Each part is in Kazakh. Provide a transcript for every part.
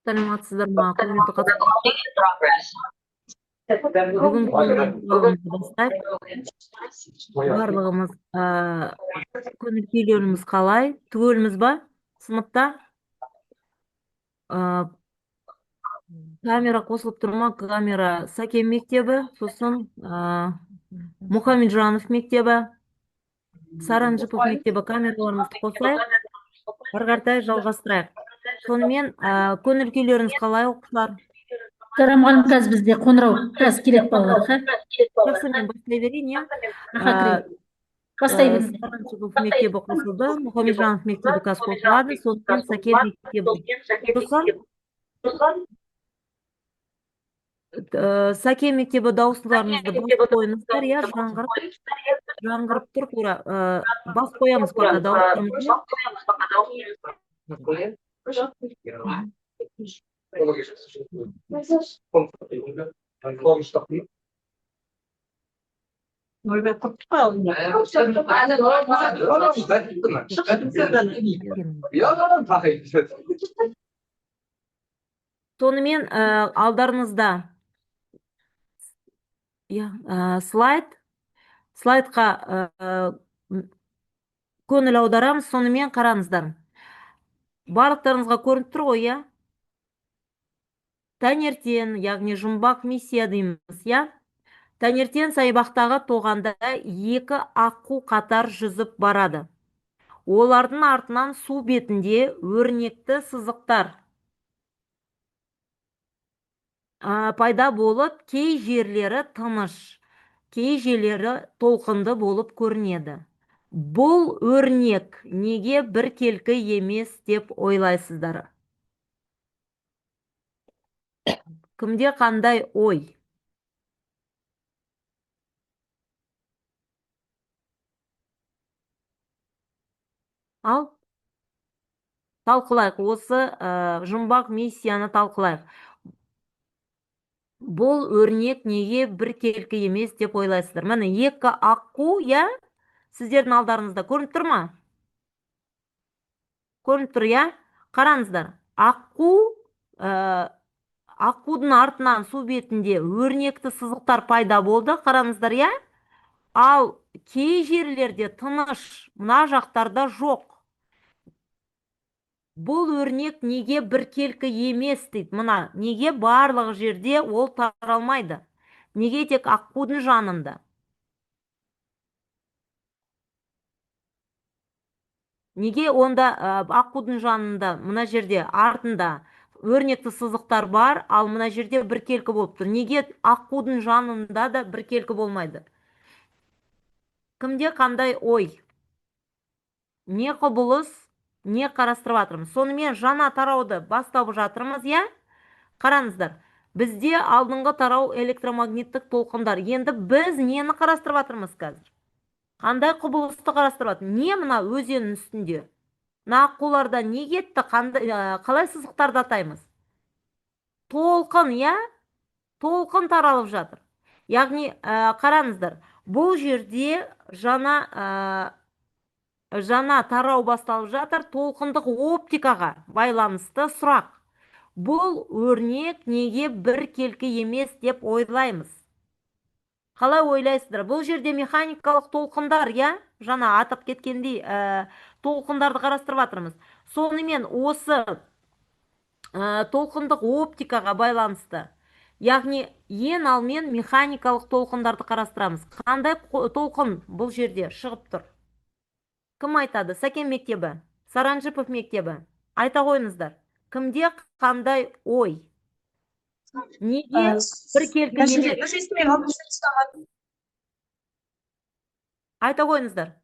Саламатсыздар ма, құрметті қатысушылар. Бүгін қойылымымызды бастайық. Барлығымыз көңіл күйлеріміз қалай? Түгелміз ба? Сыныпта камера қосылып тұр ма? Камера Сәкен мектебі, сосын Мұхамеджанов мектебі, Саранжипов мектебі камераларымызды қосайық. Ары қаратай жалғастырайық. Сонымен көңіл күйлеріңіз қалай, оқушылар? Мұғалім, қазір бізде қоңырау қазір келеді балалар. Жақсы, мен бастай берейін, иә? Бастай берейін. Саранжипов мектебі қосылды, Мұхамеджанов мектебі қазір қосылады, сосын Сәкен мектебі. Сәкен мектебі дауыстыларыңызды бас қойыңыздар, иә, жаңғырып тұр, тура. Бас қоямыз пока дауыстарымызды. Сонымен алдарыңызда слайдқа көңіл аударамыз, сонымен қараңыздар. Барлықтарыңызға көрініп тұр ғой, иә? Таңертең, яғни жұмбақ миссия дейміз, иә? Таңертең саябақтағы тоғанда екі аққу қатар жүзіп барады. Олардың артынан су бетінде өрнекті сызықтар пайда болып, кей жерлері тыныш, кей жерлері толқынды болып көрінеді. Бұл өрнек неге біркелкі емес деп ойлайсыздар? Кімде қандай ой? Ал талқылайық, осы жұмбақ миссияны талқылайық. Бұл өрнек неге біркелкі емес деп ойлайсыздар? Міне, екі аққу, иә? Сіздердің алдарыңызда көрініп тұр ма? Көрініп тұр, иә? Қараңыздар. Аққудың артынан су бетінде өрнекті сызықтар пайда болды. Қараңыздар, иә? Ал кей жерлерде тыныш, мына жақтарда жоқ. Бұл өрнек неге біркелкі емес дейді? Мына, неге барлық жерде ол таралмайды? Неге тек аққудың жанында? Неге онда аққудың жанында, мына жерде артында өрнекті сызықтар бар, ал мына жерде біркелкі болып тұр? Неге аққудың жанында да біркелкі болмайды? Кімде қандай ой? Не құбылыс, не қарастырып жатырмыз? Сонымен жаңа тарауды бастап жатырмыз, иә? Қараңыздар, бізде алдыңғы тарау электромагниттік толқындар. Енді біз нені қарастырып жатырмыз қазір? Қандай құбылысты қарастырып жатырмыз? Не мына өзеннің үстінде? Мына аққуларда не кетті? Қалай сызықтарды атаймыз? Толқын, иә? Толқын таралып жатыр. Яғни, қараңыздар, бұл жерде жаңа тарау басталып жатыр, толқындық оптикаға байланысты сұрақ. Бұл өрнек неге біркелкі емес деп ойлаймыз? Қалай ойлайсыздар? Бұл жерде механикалық толқындар, иә? Жаңа атап кеткендей толқындарды қарастырып жатырмыз. Сонымен осы толқындық оптикаға байланысты, яғни ең алдымен механикалық толқындарды қарастырамыз. Қандай толқын бұл жерде шығып тұр? Кім айтады? Сәкен мектебі, Саранжипов мектебі. Айта қойыңыздар. Кімде қандай ой? Неге біркелкі емес? Айта қойыңыздар.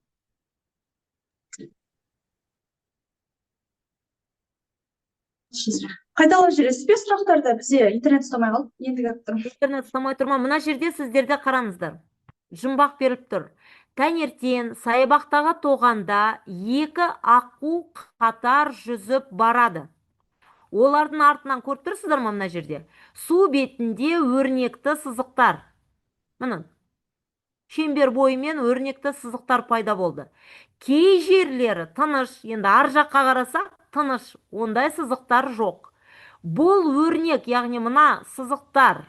Қайталап жібересіз бе сұрақтарды? Бізде интернет ұстамай қалды. Интернет ұстамай тұр ма? Мына жерде сіздерде қараңыздар. Жұмбақ беріліп тұр. Таңертең саябақтағы тоғанда екі аққу қатар жүзіп барады. Олардың артынан көріп тұрсыздар ма мына жерде? Су бетінде өрнекті сызықтар. Міне, шеңбер бойымен өрнекті сызықтар пайда болды. Кей жерлері тыныш, енді ар жаққа қарасақ тыныш, ондай сызықтар жоқ. Бұл өрнек, яғни мына сызықтар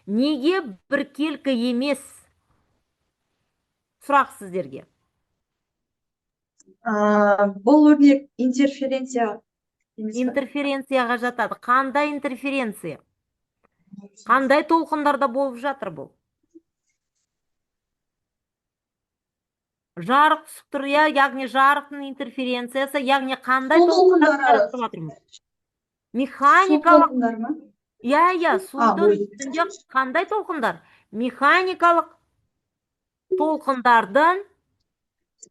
неге біркелкі емес? Сұрақ сіздерге. Бұл өрнек интерференция емес пе? Интерференцияға жатады. Қандай интерференция? Қандай толқындарда болып жатыр бұл? Жарық түсіп тұр, яғни жарықтың интерференциясы, яғни қандай Су толқындарды толқындары. қарастырып жатырмыз? Су Механикалық, толқындар ма? судың ой. үстінде қандай толқындар? Механикалық толқындардың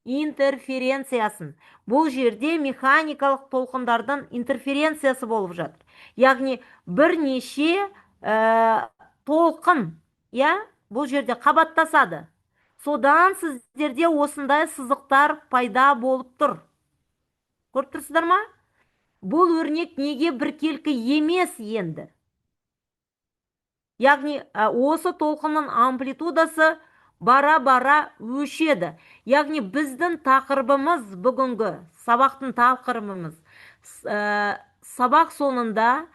интерференциясын. Бұл жерде механикалық толқындардың интерференциясы болып жатыр. Яғни бірнеше толқын, бұл жерде қабаттасады. Содан сіздерде осындай сызықтар пайда болып тұр. Көріп тұрсыздар ма? Бұл өрнек неге біркелкі емес енді? Яғни осы толқынның амплитудасы бара-бара өшеді. Яғни біздің тақырыбымыз, бүгінгі сабақтың тақырыбымыз, сабақ соңында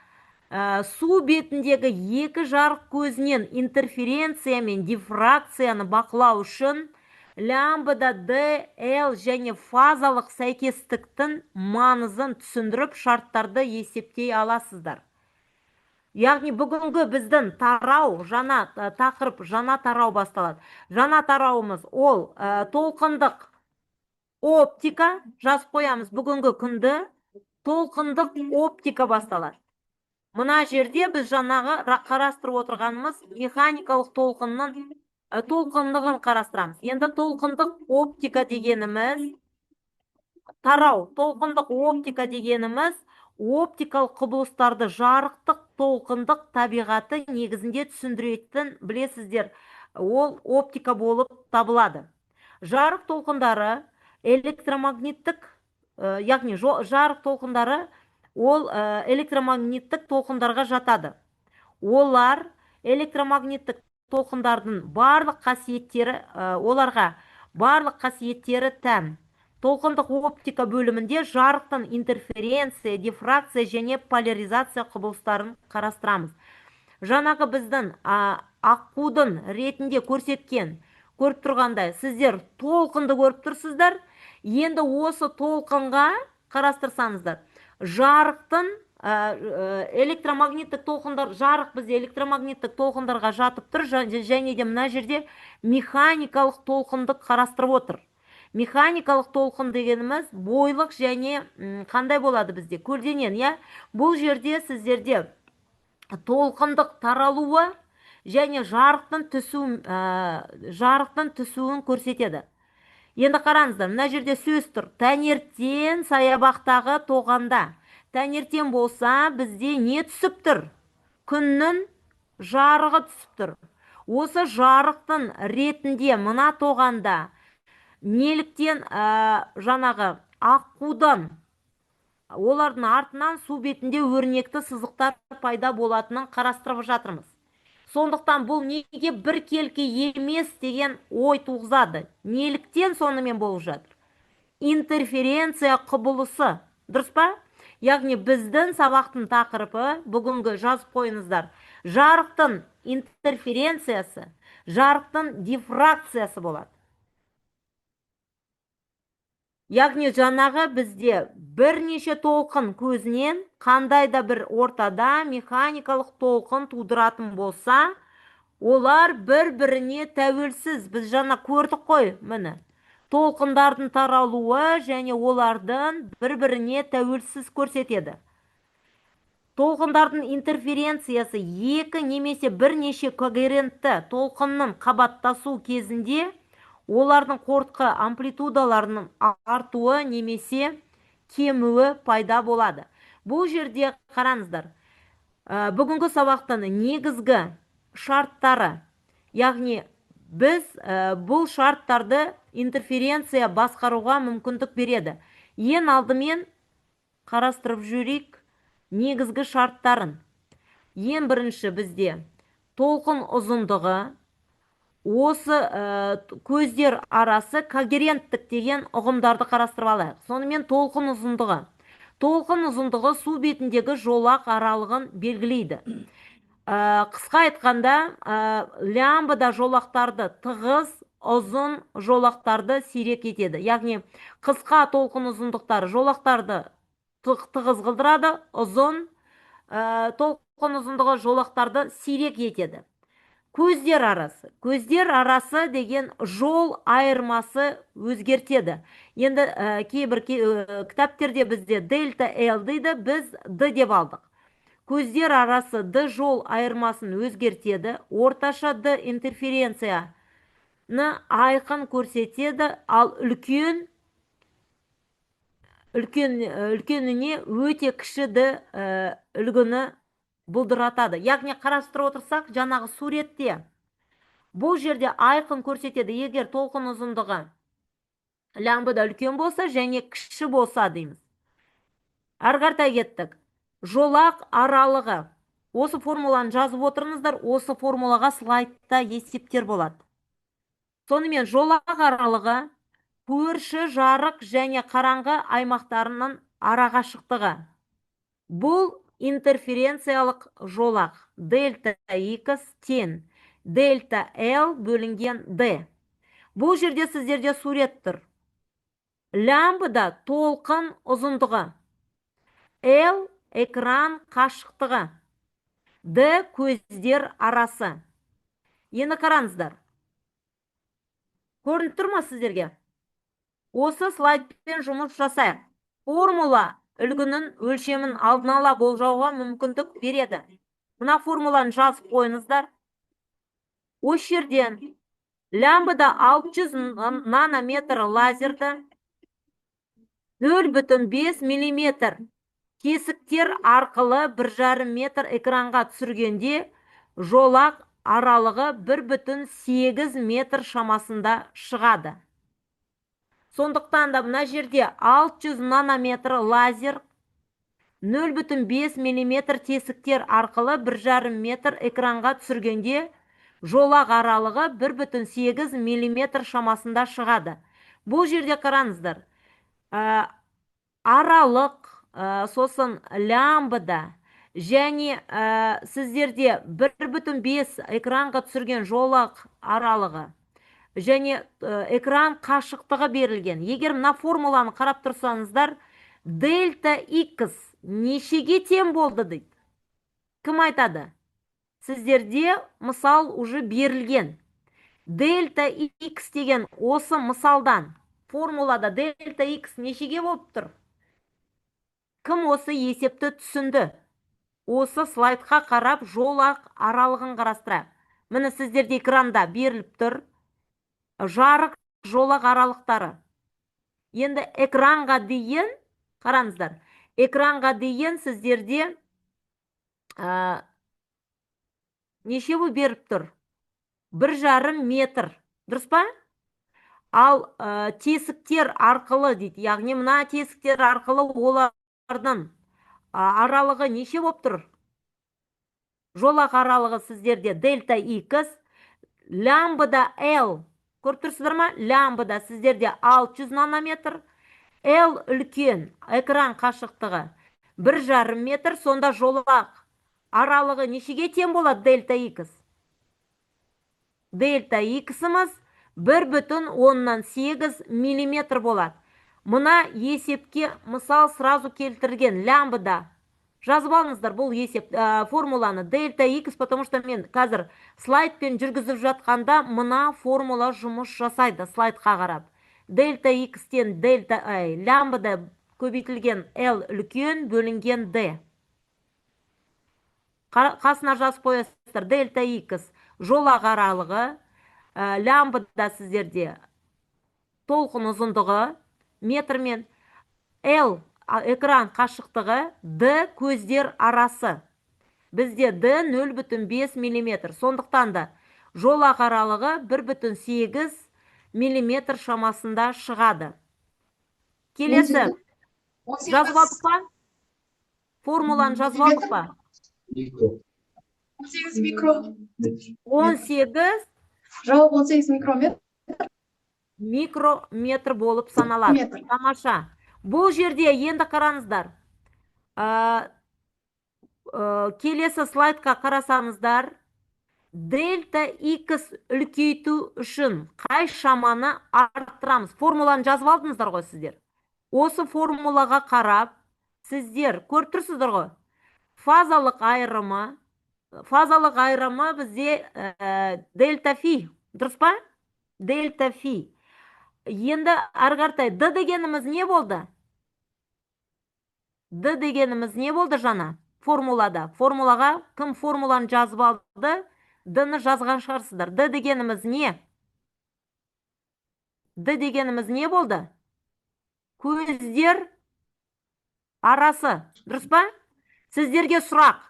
су бетіндегі екі жарық көзінен интерференция мен дифракцияны бақылау үшін лямбда Д, Л және фазалық сәйкестіктің маңызын түсіндіріп, шарттарды есептей аласыздар. Яғни бүгінгі біздің тарау, тақырып жаңа тарау басталады. Жаңа тарауымыз ол толқындық оптика, жазып қоямыз бүгінгі күнді, толқындық оптика басталады. Мына жерде біз жаңағы қарастырып отырғанымыз механикалық толқындығын қарастырамыз. Енді толқындық оптика дегеніміз, толқындық оптика дегеніміз, оптикалық құбылыстарды жарықтық толқындық табиғаты негізінде түсіндіретін, білесіздер, ол оптика болып табылады. Жарық толқындары электромагниттік, яғни жарық толқындары ол электромагниттік толқындарға жатады. Олар электромагниттік толқындардың оларға барлық қасиеттері тән. Толқындық оптика бөлімінде жарықтың интерференция, дифракция және поляризация құбылыстарын қарастырамыз. Жаңағы біздің аққудың ретінде көріп тұрғандай, сіздер толқынды көріп тұрсыздар. Енді осы толқынға қарастырсаңыздар, жарықтың электромагниттік толқындар, жарық бізде электромагниттік толқындарға жатып тұр, және де мына жерде механикалық толқынды қарастырып отыр. Механикалық толқын дегеніміз бойлық және қандай болады бізде? Көлденең, бұл жерде сіздерде толқындық таралуы және жарықтың түсуін көрсетеді. Енді қараңыздар, мына жерде сөз тұр. Таңертең саябақтағы тоғанда. Таңертең болса, бізде не түсіп тұр? Күннің жарығы түсіп тұр. Осы жарықтың ретінде мына тоғанда неліктен жаңағы аққудан олардың артынан су бетінде өрнекті сызықтар пайда болатынын қарастырып жатырмыз. Сондықтан бұл неге біркелкі емес деген ой туғызады. Неліктен сонымен болып жатыр? Интерференция құбылысы, дұрыс па? Яғни біздің сабақтың тақырыбы, бүгінгі жазып қойыңыздар, жарықтың интерференциясы, жарықтың дифракциясы болады. Яғни жаңағы бізде бірнеше толқын көзінен қандай да бір ортада механикалық толқын тудыратын болса, олар бір-біріне тәуелсіз. Біз жаңа көрдік қой, міне. Толқындардың таралуы және олардың бір-біріне тәуелсіз көрсетеді. Толқындардың интерференциясы екі немесе бірнеше когерентті толқынның қабаттасу кезінде олардың қортқы амплитудаларының артуы немесе кемуі пайда болады. Бұл жерде қараңыздар, бүгінгі сабақтың негізгі шарттары, яғни біз бұл шарттарды интерференция басқаруға мүмкіндік береді. Ең алдымен қарастырып жүрейік негізгі шарттарын. Ең бірінші бізде толқын ұзындығы, осы көздер арасы когеренттік деген ұғымдарды қарастырып алайық. Сонымен толқын ұзындығы. толқын ұзындығы су бетіндегі жолақ аралығын белгілейді. Қысқа айтқанда, лямбда жолақтарды тығыз, ұзын жолақтарды сирек етеді. Яғни, қысқа толқын ұзындықтары жолақтарды тығыз қылдырады, ұзын толқын ұзындығы жолақтарды сирек етеді. Көздер арасы. Көздер арасы деген жол айырмасы өзгертеді. Енді кейбір кітаптерде бізде дельта L дейді, біз D деп алдық. Көздер арасы D жол айырмасын өзгертеді, орташа D интерференцияны айқын көрсетеді, ал үлкеніне өте кіші D үлгіні бұлдыратады. Яғни қарастырып отырсақ, жаңағы суретте бұл жерде айқын көрсетеді, егер толқын ұзындығы лямбда үлкен болса және кіші болса дейміз. Ары қарай кеттік. Жолақ аралығы. Осы формуланы жазып отырыңыздар, осы формулаға слайдта есептер болады. Сонымен жолақ аралығы көрші жарық және қараңғы аймақтарының арақашықтығы. Бұл интерференциялық жолақ. Дельта X тең дельта L бөлінген D. Бұл жерде сіздерде сурет тұр. Лямбда толқын ұзындығы. L экран қашықтығы. D көздер арасы. Енді қараңыздар. Көрініп тұр ма сіздерге? Осы слайдпен жұмыс жасайық. Формула үлгінің өлшемін алдын ала болжауға мүмкіндік береді. Мына формуланы жазып қойыңыздар. Осы жерден лямбда 600 нанометр лазерді 0,5 миллиметр тесіктер арқылы 1,5 метр экранға түсіргенде жолақ аралығы 1,8 метр шамасында шығады. Сондықтан да мына жерде 600 нанометр лазер 0,5 миллиметр тесіктер арқылы 1,5 метр экранға түсіргенде жолақ аралығы 1,8 миллиметр шамасында шығады. Бұл жерде қараңыздар. Аралық, сосын лямбда және сіздерде 1,5 экранға түсірген жолақ аралығы және экран қашықтығы берілген. Егер мына формуланы қарап тұрсаңыздар, дельта X нешеге тең болды дейді. Кім айтады? Сіздерде мысал уже берілген. Дельта X деген осы мысалдан, формулада дельта X нешеге болып тұр? Кім осы есепті түсінді? Осы слайдқа қарап жолақ аралығын қарастырайық. Міне сіздерде экранда беріліп тұр. Жарық жолақ аралықтары. Енді экранға дейін, қараңыздар, экранға дейін сіздерде неше бұл беріп тұр? 1,5 метр. Дұрыс па? Ал тесіктер арқылы дейді. Яғни мына тесіктер арқылы олардың аралығы неше болып тұр? Жолақ аралығы сіздерде дельта X, лямбда L. Көріп тұрсыздар ма? Лямбда сіздерде 600 нанометр, L үлкен, экран қашықтығы 1,5 метр, сонда жолақ аралығы нешеге тең болады дельта X? Дельта X-ымыз 1,8 миллиметр болады. Мұна есепке мысал сразу келтірген лямбда. Жазып алыңыздар бұл есеп формуланы дельта X, потому что мен қазір слайдпен жүргізіп жатқанда мұна формула жұмыс жасайды слайдқа қарап. Дельта X-тен лямбда көбейтілген L үлкен бөлінген D. Қасына жазып қойасыздар. Дельта X жолақ аралығы, лямбда сіздерде толқын ұзындығы метрмен, L экран қашықтығы, D көздер арасы. Бізде D 0,5 миллиметр. Сондықтан да жолақ аралығы 1,8 миллиметр шамасында шығады. Келесі. Жазып алдық па? Формуланы жазып алдық па? 18 микро. 18 Жауап 18 микрометр. микрометр болып саналады. Тамаша. Бұл жерде енді қараңыздар. Ә, келесі слайдқа қарасаңыздар, дельта x үлкейту үшін қай шаманы арттырамыз? Формуланы жазып алдыңыздар ғой сіздер. Осы формулаға қарап, сіздер көріп тұрсыздар ғой. Фазалық айырымы бізде дельта фи. Дұрыс па? Дельта фи. Енді ары қаратай d дегеніміз не болды? D дегеніміз не болды жаңа? Формулада. Формулаға кім формуланы жазып алды? D-ны жазған шығарсыздар. D дегеніміз не? D дегеніміз не болды? Көздер арасы. Дұрыс па? Сіздерге сұрақ.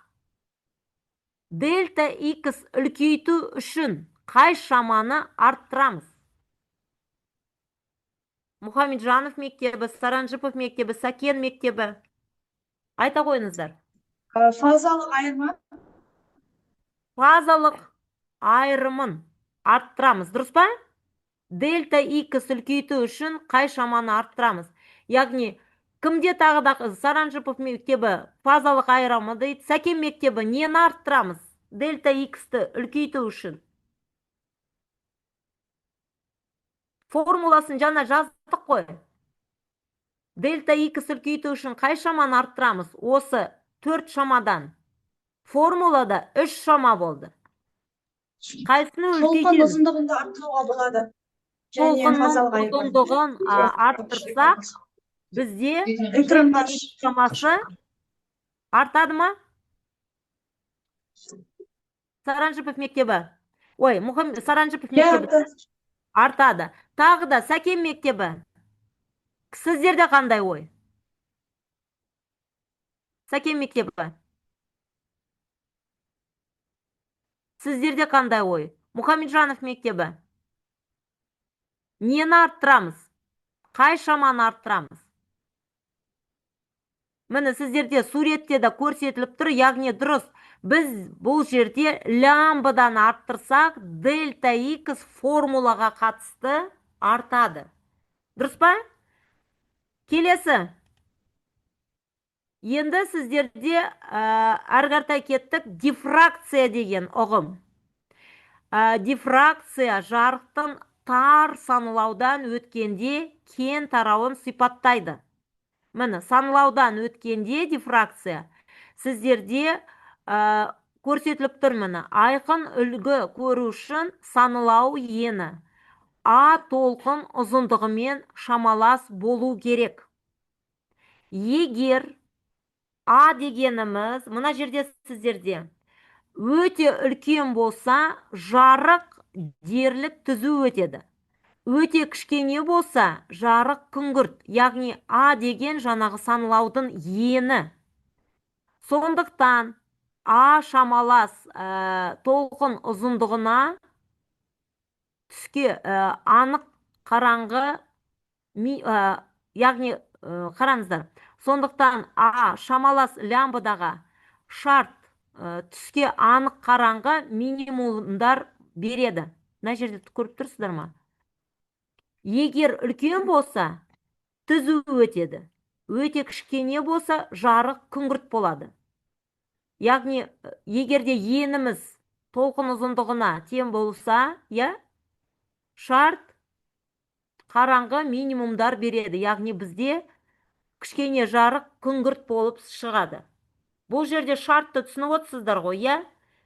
Дельта x үлкейту үшін қай шаманы арттырамыз? Мұхамеджанов мектебі, Саранжипов мектебі, Сакен мектебі. Айта қойыңыздар. Fazlalık ayırma. Фазалық айырымын арттырамыз. Дұрыс па? Дельта x үлкейту үшін қай шаманы арттырамыз? Яғни, кімде тағы да Саранжипов мектебі фазалық айырымы дейді, Сакен мектебі нені арттырамыз? Дельта x-ті үлкейту үшін. Формуласын жаңа жаздық қой. Дельта x үлкейту үшін қай шаманы арттырамыз? Осы 4 шамадан. Формулада 3 шама болды. Қайсыны Толkun үлкейтеміз? uzunluğunda arttırma buladı. Толқынның ұзындығын арттырсақ, бізде Ekran baş. шамасы артады ма? Саранжипов мектебі. Ой, Саранжипов мектебі артады. Тағы да Сакен мектебі. Сіздерде қандай ой? Сакен мектебі. Сіздерде қандай ой? Мұхамеджанов мектебі. Нені арттырамыз? Қай шаманы арттырамыз? Міне сіздерде суретте де көрсетіліп тұр, яғни дұрыс. Біз бұл жерде лямбдадан арттырсақ, дельта x формулаға қатысты артады. Дұрыс па? Келесі. Енді сіздерде ары қаратай кеттік, дифракция деген ұғым. Дифракция жарықтың тар санылаудан өткенде кен тарауын сипаттайды. Міне, санылаудан өткенде дифракция сіздерде көрсетіліп тұр. Міне, айқын үлгі көру үшін санылау ені А толқын ұзындығымен шамалас болу керек. Егер А дегеніміз, мына жерде сіздерде өте үлкен болса, жарық дерлік түзу өтеді. Өте кішкене болса, жарық күңгірт. Яғни А деген жаңағы санылаудың ені. Сондықтан А шамалас толқын ұзындығына түске анық қараңғы, яғни қараңыздар. Сондықтан А шамалас лямбдаға шарт түске анық қараңғы минимумдар береді. Мына жерде көріп тұрсыздар ма? Егер үлкен болса, түзу өтеді. Өте кішкене болса, жарық күңгірт болады. Яғни, егерде еніміз толқын ұзындығына тең болса, шарт қараңғы минимумдар береді. Яғни бізде кішкене жарық күңгірт болып шығады. Бұл жерде шартты түсініп отырсыздар ғой,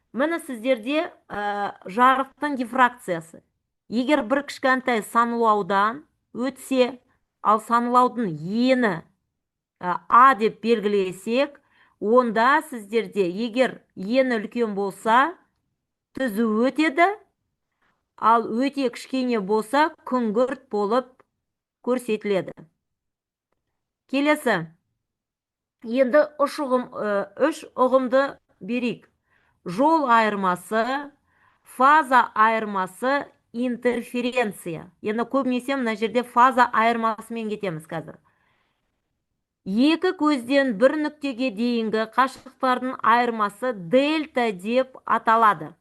Міне сіздерде жарықтың дифракциясы. Егер бір кішкентай санылаудан өтсе, ал санылаудың ені А деп белгілесек, онда сіздерде егер ені үлкен болса, түзу өтеді, ал өте кішкене болса, күңгірт болып көрсетіледі. Келесі. Енді үш ұғымды берейік. Жол айырмасы, фаза айырмасы, интерференция. Енді көбінесе мына жерде фаза айырмасымен кетеміз қазір. Екі көзден бір нүктеге дейінгі қашықтықтардың айырмасы дельта деп аталады.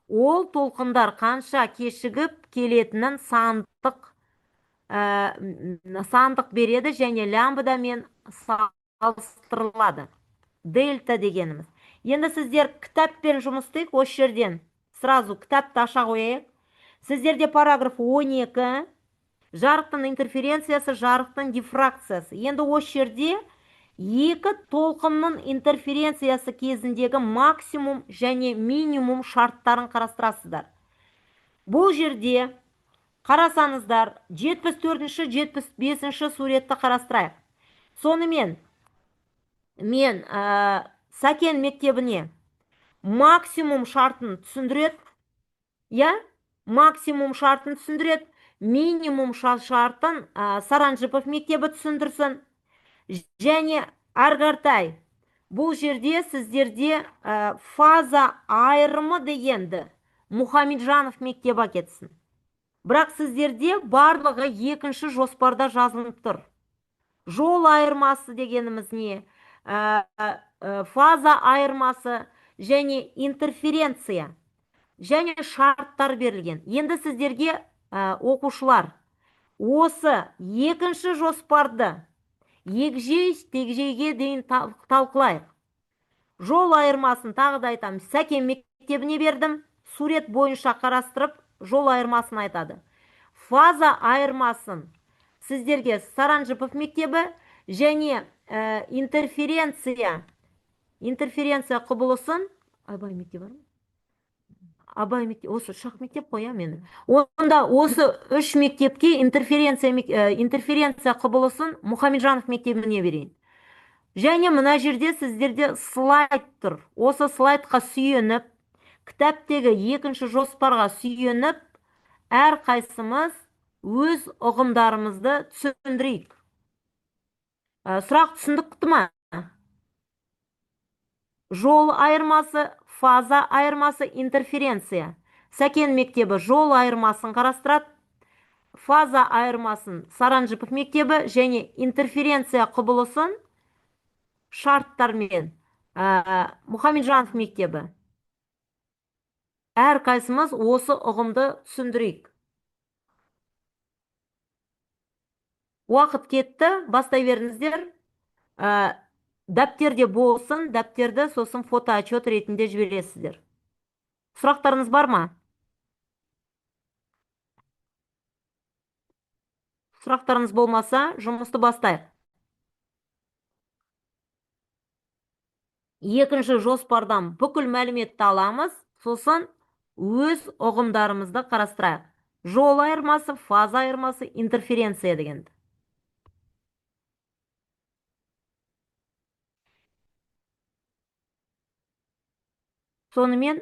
Ол толқындар қанша кешігіп келетінін сандық береді және лямбда мен салыстырылады. Дельта дегеніміз. Енді сіздер кітаппен жұмыс істейік, осы жерден сразу кітапты аша қояйық. Сіздерде параграф 12, жарықтың интерференциясы, жарықтың дифракциясы. Енді осы жерде екі толқынның интерференциясы кезіндегі максимум және минимум шарттарын қарастырасыздар. Бұл жерде қарасаңыздар 74-75 суретті қарастырайық. Сонымен мен Сәкен мектебіне максимум шартын түсіндіреді, максимум шартын түсіндіреді, минимум шартын Саранжипов мектебі түсіндірсін. Және әрі бұл жерде сіздерде фаза айырымы дегенді Мұхамеджанов мектебі әкетсін. Бірақ сіздерде барлығы екінші жоспарда жазылып тұр. Жол айырмасы дегеніміз не? Фаза айырмасы және интерференция және шарттар берілген. Енді сіздерге оқушылар осы екінші жоспарды егжей-тегжейге дейін талқылайық. Жол айырмасын тағы да айтамын, Сәкен мектебіне бердім, сурет бойынша қарастырып, жол айырмасын айтады. Фаза айырмасын сіздерге Саранжипов мектебі және интерференция құбылысын Абай мектебі бар ма? Абай мектеп, осы шақ мектеп қоя мені. Онда осы үш мектепке интерференция құбылысын Мұхамеджанов мектебіне берейін. Және мына жерде сіздерде слайд тұр. Осы слайдқа сүйеніп, кітаптегі екінші жоспарға сүйеніп, әр қайсымыз өз ұғымдарымызды түсіндірейік. Сұрақ түсіндікті ма? Жол айырмасы, фаза айырмасы, интерференция. Сәкен мектебі жол айырмасын қарастырады, фаза айырмасын Саранжипов мектебі және интерференция құбылысын шарттармен Мұхамеджанов мектебі. Әр қайсымыз осы ұғымды түсіндірейік. Уақыт кетті, бастай беріңіздер. Дәптерде болсын, дәптерді сосын фотоотчет ретінде жібересіздер. Сұрақтарыңыз бар ма? Сұрақтарыңыз болмаса, жұмысты бастайық. Екінші жоспардан бүкіл мәліметті аламыз, сосын өз ұғымдарымызды қарастырайық. Жол айырмасы, фаза айырмасы, интерференция дегенді. Сонымен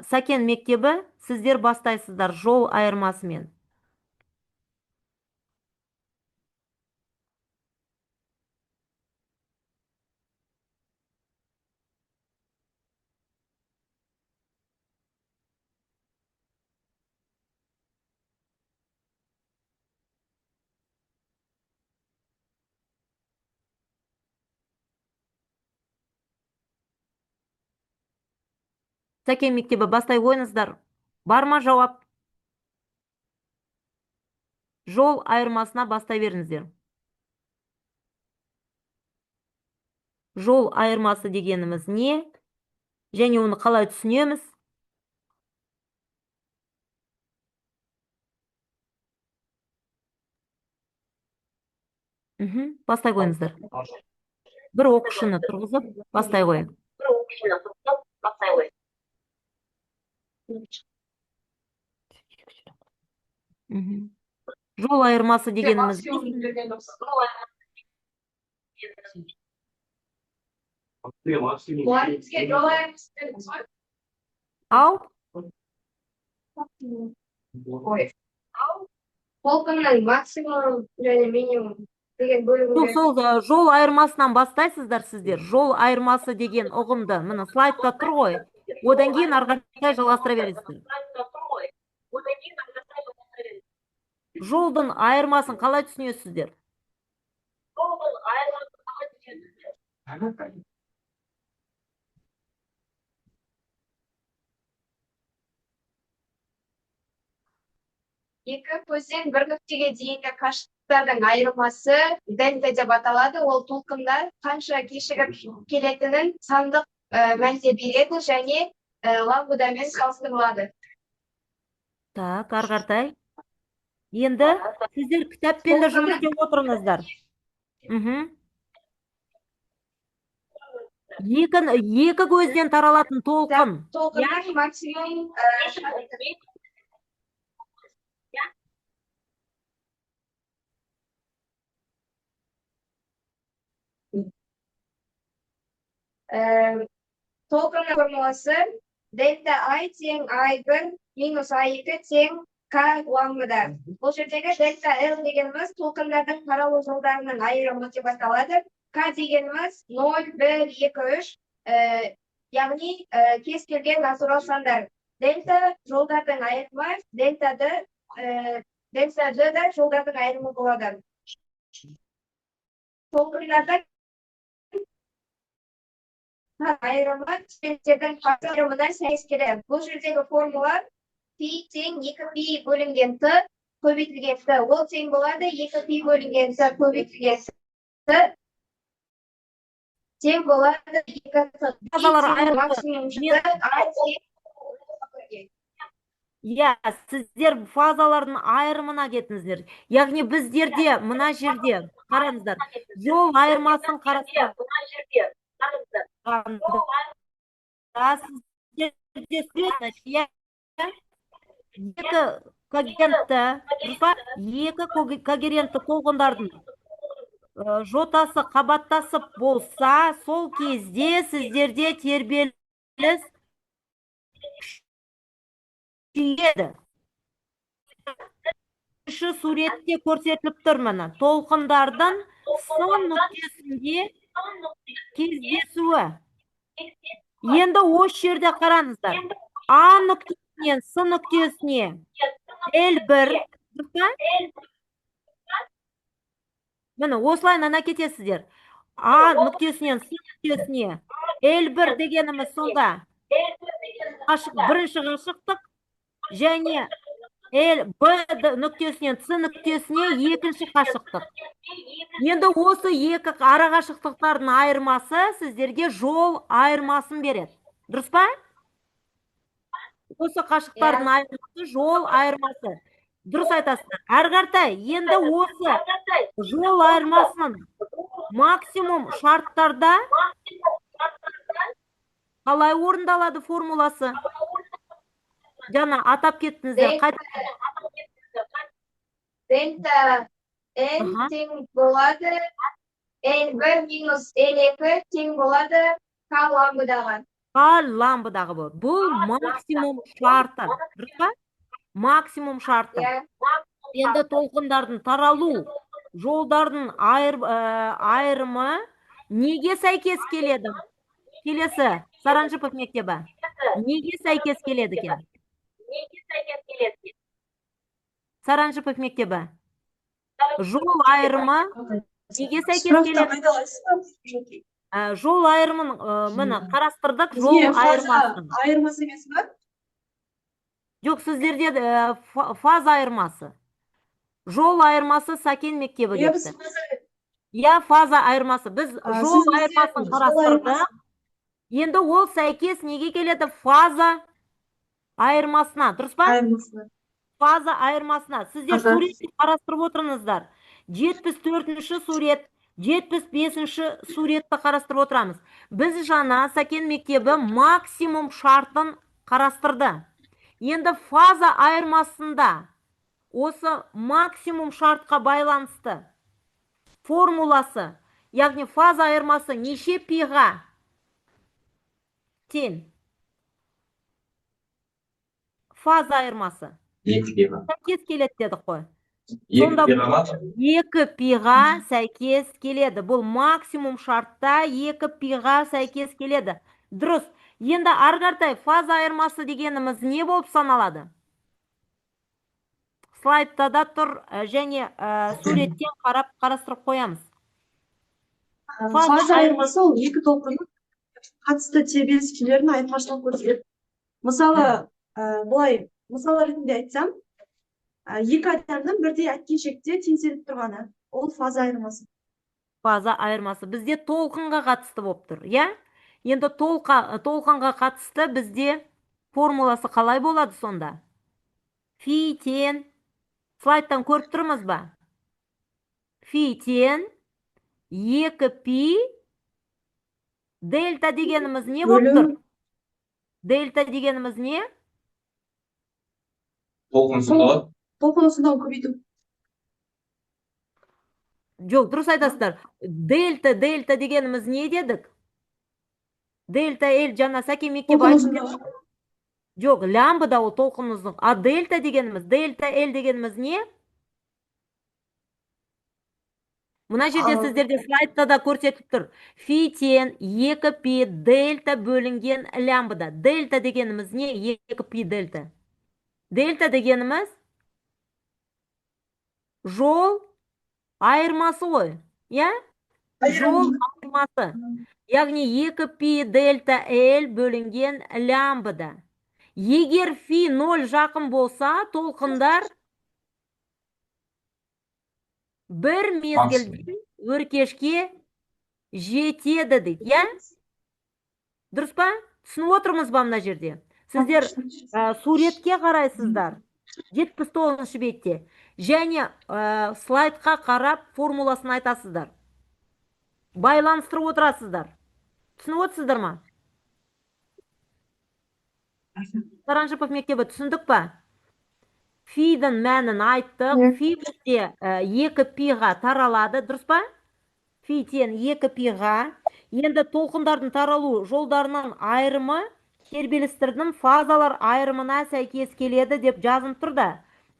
Сәкен мектебі сіздер бастайсыздар жол айырмасымен. Сәкен мектебі бастай ойыңыздар. Бар ма жауап? Жол айырмасына бастай беріңіздер. Жол айырмасы дегеніміз не? Және оны қалай түсінеміз? Бастай қойыңыздар. Бір оқушыны тұрғызып, бастай қойың. Жол айырмасы дегеніміз ау? Толқынның максимум және минимум деген бөлігінде. Сол жол айырмасынан бастайсыздар сіздер. Жол айырмасы деген ұғымды, мына слайдта тұр ғой. Одан кейін арқашай жалғастыра бересіздер. Жолдың айырмасын қалай түсінесіздер? екі көзден бір нүктеге дейінгі қашықтықтардың айырмасы дельта деп аталады. Ол толқындар қанша кешігіп келетінін сандық мәнде береді және ламбдамен салыстырылады. Так, ары қаратай. Енді сіздер кітаппен де жұмыс істеп отырыңыздар. Екі көзден таралатын толқын. Толқындар максимум толқынның формуласы дельта I тең I1 минус I2 тең К ламбда. Бұл жердегі дельта L дегеніміз толқындардың таралу жолдарының айырымы деп аталады. К дегеніміз 0, 1, 2, 3, яғни кез келген натурал сандар. Дельта жолдардың айырымы, дельта D да жолдардың айырымы болады. Толқындардың айырымы студенттердің айырымына сәйкес келеді. Бұл жердегі формула пи тең 2пи бөлінген т көбейтілген т. Ол тең болады 2пи бөлінген т көбейтілген т тең болады 2т. Максимум сіздер фазалардың айырымына кетіңіздер. Яғни біздерде мына жерде қараңыздар. Жол айырмасын қарастырып екі когерентті толқындардың жотасы қабаттасып болса, сол кезде сіздерде тербеліс күшейеді. Суретте көрсетіліп тұр мына. Толқындардың сын нүктесінде кездесуі. Енді осы жерде қараңыздар. А нүктесінен С нүктесіне L1 міне осылай нана кетесіздер. А нүктесінен С нүктесіне L1 дегеніміз сонда бірінші қашықтық және Б нүктесінен С нүктесіне екінші қашықтық. Енді осы екі ара қашықтықтардың айырмасы сіздерге жол айырмасын береді. Дұрыс па? Осы қашықтықтардың айырмасы жол айырмасы. Дұрыс айтасыздар. Әрі қаратай, енді осы жол айырмасының максимум шарттарда қалай орындалады формуласы? Жаңа атап кеттіңіздер. Дельта N тең болады L1 минус L2 тең болады К ламбдаға. К ламбдаға бұл максимум шарты. Дұрыс па? Максимум шарты. Енді толқындардың таралу жолдардың айырымы неге сәйкес келеді? Келесі Саранжипов мектебі. Неге сәйкес келеді екен? Саранжипов мектебі. Жол айырымы неге сәйкес келеді? Жол айырымын міне қарастырдық. Жол айырмасын. Айырмасы емес па? Жоқ, сіздерде фаза айырмасы. Жол айырмасы Сакен мектебі кетті. Фаза айырмасы. Біз жол айырмасын қарастырдық. Енді ол сәйкес неге келеді? Фаза айырмасына. Дұрыс па? Фаза айырмасына. Сіздер суретті қарастырып отырыңыздар. 74-ші сурет, 75-ші суретті қарастырып отырамыз. Біз жаңа Сакен мектебі максимум шартын қарастырды. Енді фаза айырмасында осы максимум шартқа байланысты формуласы, яғни фаза айырмасы неше пиға тең? Фаза айырмасы 2 пиға. Сәйкес келеді дедік қой. 2 пиға ма? 2 пиға сәйкес келеді. Бұл максимум шартта 2 пиға сәйкес келеді. Дұрыс. Енді ары қаратай фаза айырмасы дегеніміз не болып саналады? Слайдта да тұр және суреттен қарап қарастырып қоямыз. Фаза айырмасы ол екі толқынның қатысты тербеліс күштерінің айырмашылығын көрсетеді. Мысалы, былай мысал ретінде айтсам, екі адамның бірдей әткеншекте теңселіп тұрғаны. Ол фаза айырмасы. Фаза айырмасы бізде толқынға қатысты болып тұр, иә? Енді толқынға қатысты бізде формуласы қалай болады сонда? Фи тең, слайдтан көріп тұрмыз ба? Фи тең 2 пи дельта дегеніміз не болып тұр? Дельта дегеніміз не? толқын ұзындығы. Толқын ұзындығын көбейту. Жоқ, дұрыс айтасыздар. Дельта дегеніміз не дедік? Дельта L жаңа Сәкен мектеп Толқын айтып ұзындығы. жоқ, лямбда ол толқын ұзындық. А дельта L дегеніміз не? Мына жерде сіздерде слайдта да көрсетіп тұр. Фи тең 2 пи дельта бөлінген лямбда. Дельта дегеніміз не? 2 пи дельта. Дельта дегеніміз жол айырмасы ғой. Я? Жол айырмасы. Яғни 2 пи дельта L бөлінген лямбда. Егер фи 0 жақын болса, толқындар бір мезгілде өркешке жетеді дейді, я? Дұрыс па? Түсініп отырмыз ба мына жерде? Сіздер суретке қарайсыздар. 79 бетте. Және слайдқа қарап формуласын айтасыздар. Байланыстырып отырасыздар. Түсініп отырсыздар ма? Саранжипов мектебі түсіндік па? Фидің мәнін айттық. Фи бізде 2 пиға таралады, дұрыс па? Фи тең 2 пиға. Енді толқындардың таралу жолдарының айырымы тербелістердің фазалар айырымына сәйкес келеді деп жазылып тұр да.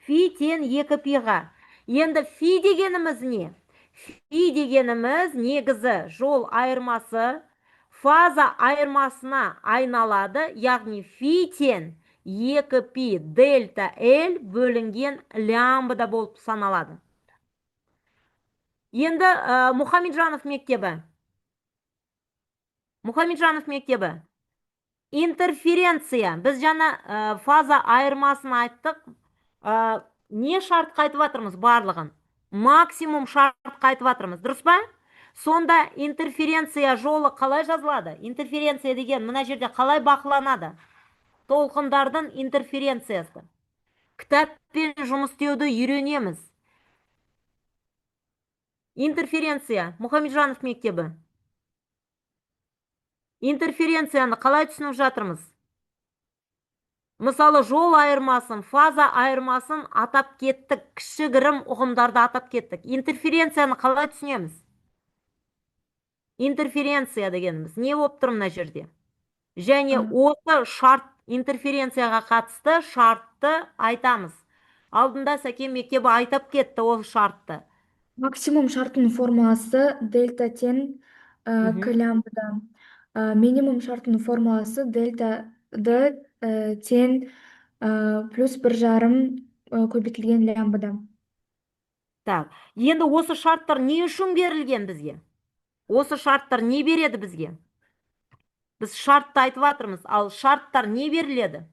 Фи тең 2 пиға. Енді фи дегеніміз не? Фи дегеніміз негізі жол айырмасы фаза айырмасына айналады, яғни фи тең 2 пи дельта L бөлінген лямбда болып саналады. Енді Мұхамеджанов мектебі. Интерференция. Біз жаңа фаза айырмасын айттық. Не шарт қайтып атырмыз барлығын? Максимум шарт қайтып атырмыз. Дұрыс па? Сонда интерференция жолы қалай жазылады? Интерференция деген мына жерде қалай бақыланады? Толқындардың интерференциясы. Кітаппен жұмыс істеуді үйренеміз. Интерференция. Мұхамеджанов мектебі. Интерференцияны қалай түсініп жатырмыз? Мысалы, жол айырмасын, фаза айырмасын атап кеттік, кішігірім ұғымдарды атап кеттік. Интерференцияны қалай түсінеміз? Интерференция дегеніміз не болып тұр мына жерде? Және осы шарт интерференцияға қатысты шартты айтамыз. Алдында Сәкен мектебі айтып кетті ол шартты. Максимум шартының формуласы дельта тең к лямбда. Минимум шартының формуласы дельта д тең плюс 1,5 көбейтілген лямбда. Так, енді осы шарттар не үшін берілген бізге? Осы шарттар не береді бізге? Біз шартты айтып жатырмыз, ал шарттар не беріледі?